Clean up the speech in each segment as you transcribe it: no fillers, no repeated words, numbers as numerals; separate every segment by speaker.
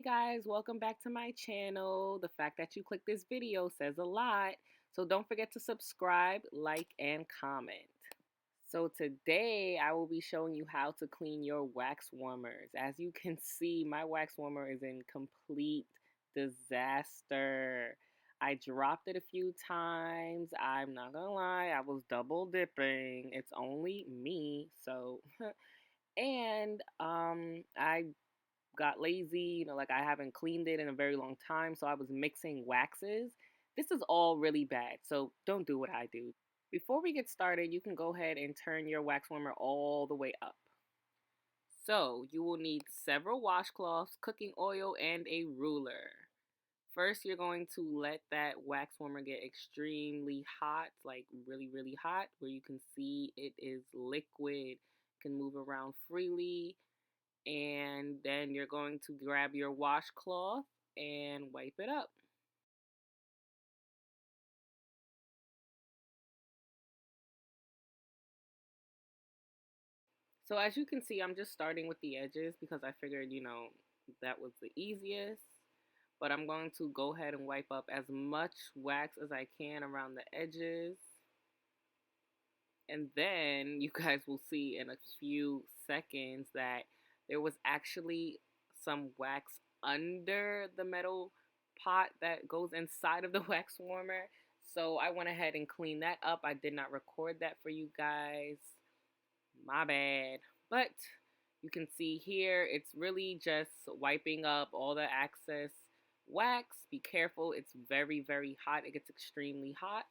Speaker 1: Hey guys, welcome back to my channel. The fact that you clicked this video says a lot. So don't forget to subscribe, like, and comment. So today I will be showing you how to clean your wax warmers. As you can see, my wax warmer is in complete disaster. I dropped it a few times. I'm not gonna lie, I was double dipping. It's only me, so and I got lazy, like I haven't cleaned it in a very long time, so I was mixing waxes. This is all really bad, so don't do what I do. Before we get started, you can go ahead and turn your wax warmer all the way up. So you will need several washcloths, cooking oil, and a ruler. First, you're going to let that wax warmer get extremely hot, like really, really hot, where you can see it is liquid, can move around freely. And then you're going to grab your washcloth and wipe it up. So as you can see, I'm just starting with the edges because I figured, that was the easiest. But I'm going to go ahead and wipe up as much wax as I can around the edges. And then you guys will see in a few seconds that there was actually some wax under the metal pot that goes inside of the wax warmer. So I went ahead and cleaned that up. I did not record that for you guys. My bad. But you can see here, it's really just wiping up all the excess wax. Be careful, it's very, very hot. It gets extremely hot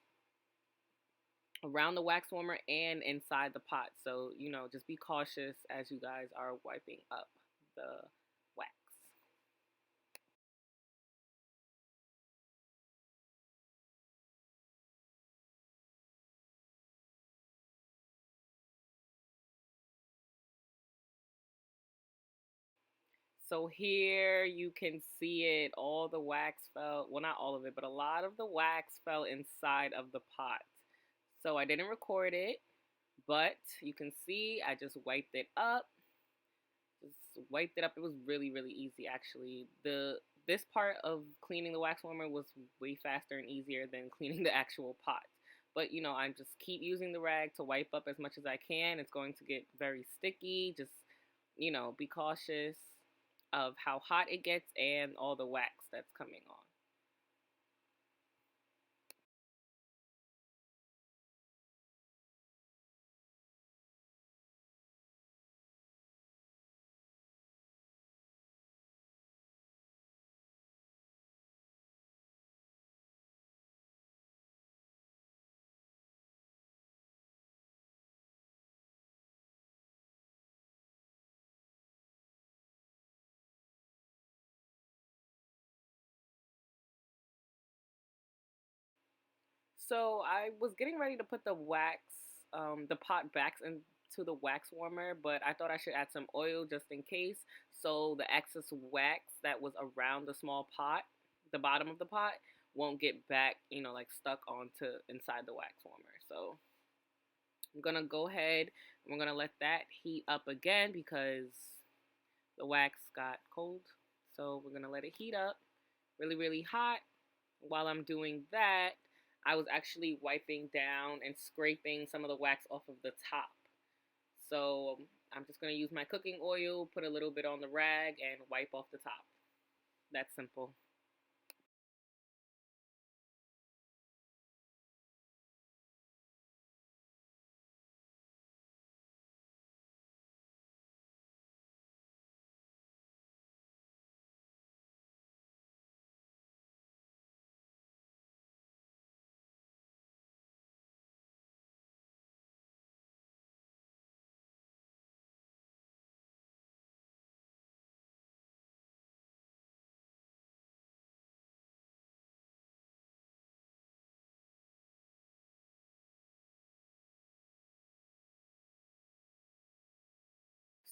Speaker 1: around the wax warmer and inside the pot. So, just be cautious as you guys are wiping up the wax. So here you can see it, all the wax fell, well, not all of it, but a lot of the wax fell inside of the pot. So I didn't record it, but you can see I just wiped it up. Just wiped it up. It was really, really easy actually. This part of cleaning the wax warmer was way faster and easier than cleaning the actual pot. But I just keep using the rag to wipe up as much as I can. It's going to get very sticky. Just, be cautious of how hot it gets and all the wax that's coming on. So I was getting ready to put the pot back into the wax warmer, but I thought I should add some oil just in case. So the excess wax that was around the small pot, the bottom of the pot, won't get back, like stuck onto inside the wax warmer. So I'm gonna go ahead and we're gonna let that heat up again because the wax got cold. So we're gonna let it heat up really, really hot. While I'm doing that, I was actually wiping down and scraping some of the wax off of the top. So I'm just going to use my cooking oil, put a little bit on the rag, and wipe off the top. That's simple.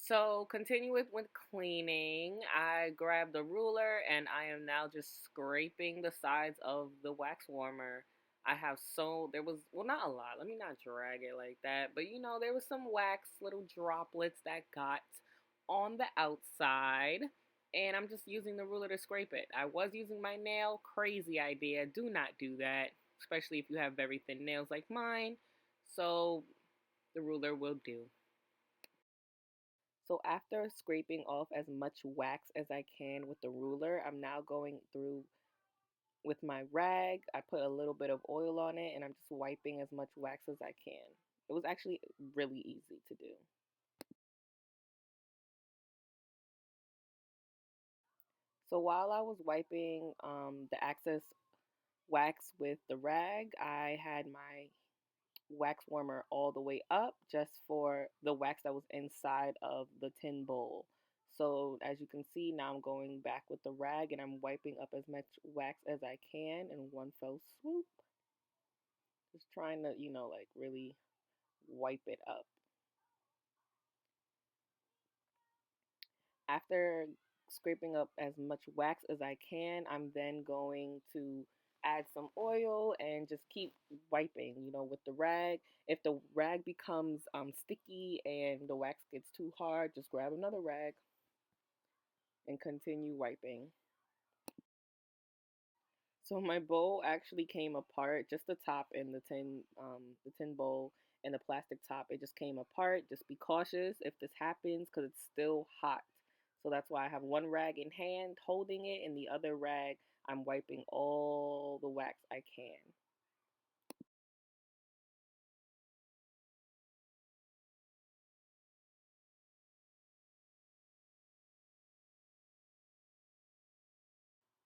Speaker 1: So continue with cleaning. I grabbed a ruler and I am now just scraping the sides of the wax warmer. There was, well, not a lot. Let me not drag it like that. But there was some wax, little droplets that got on the outside. and I'm just using the ruler to scrape it. I was using my nail, crazy idea. Do not do that, especially if you have very thin nails like mine. So the ruler will do. So after scraping off as much wax as I can with the ruler, I'm now going through with my rag. I put a little bit of oil on it and I'm just wiping as much wax as I can. It was actually really easy to do. So while I was wiping the excess wax with the rag, I had my wax warmer all the way up just for the wax that was inside of the tin bowl. So as you can see, now I'm going back with the rag and I'm wiping up as much wax as I can in one fell swoop. Just trying to, like really wipe it up. After scraping up as much wax as I can, I'm then going to add some oil and just keep wiping, with the rag. If the rag becomes sticky and the wax gets too hard, just grab another rag and continue wiping. So my bowl actually came apart, just the top and the tin bowl and the plastic top. It just came apart. Just be cautious if this happens because it's still hot. So that's why I have one rag in hand holding it, and the other rag I'm wiping all the wax I can.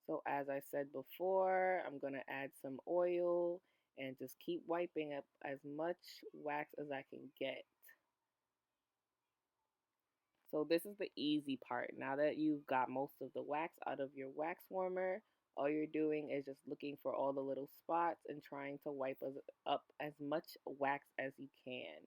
Speaker 1: So as I said before, I'm gonna add some oil and just keep wiping up as much wax as I can get. So this is the easy part. Now that you've got most of the wax out of your wax warmer, all you're doing is just looking for all the little spots and trying to wipe up as much wax as you can.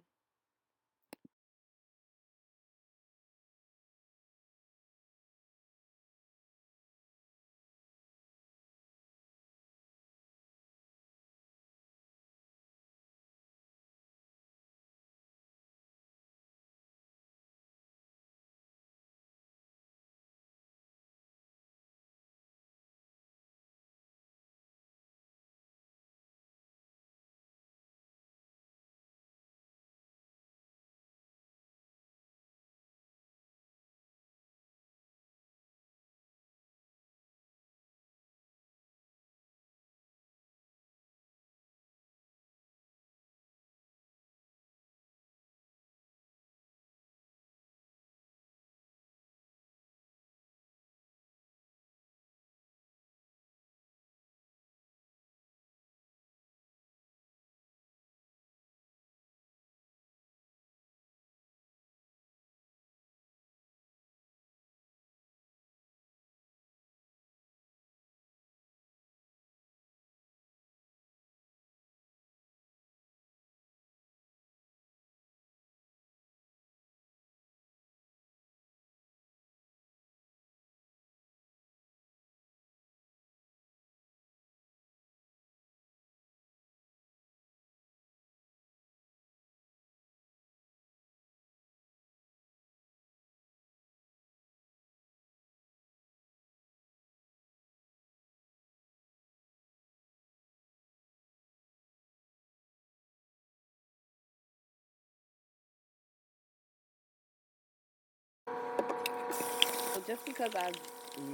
Speaker 1: So just because I've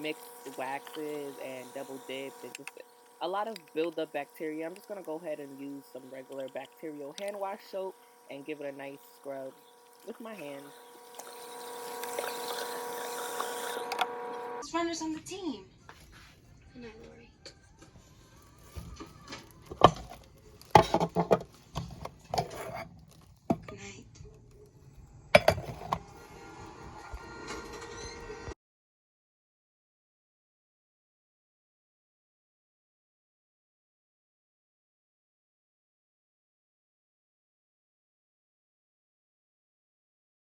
Speaker 1: mixed waxes and double dipped and just a lot of buildup bacteria, I'm just gonna go ahead and use some regular bacterial hand wash soap and give it a nice scrub with my hands.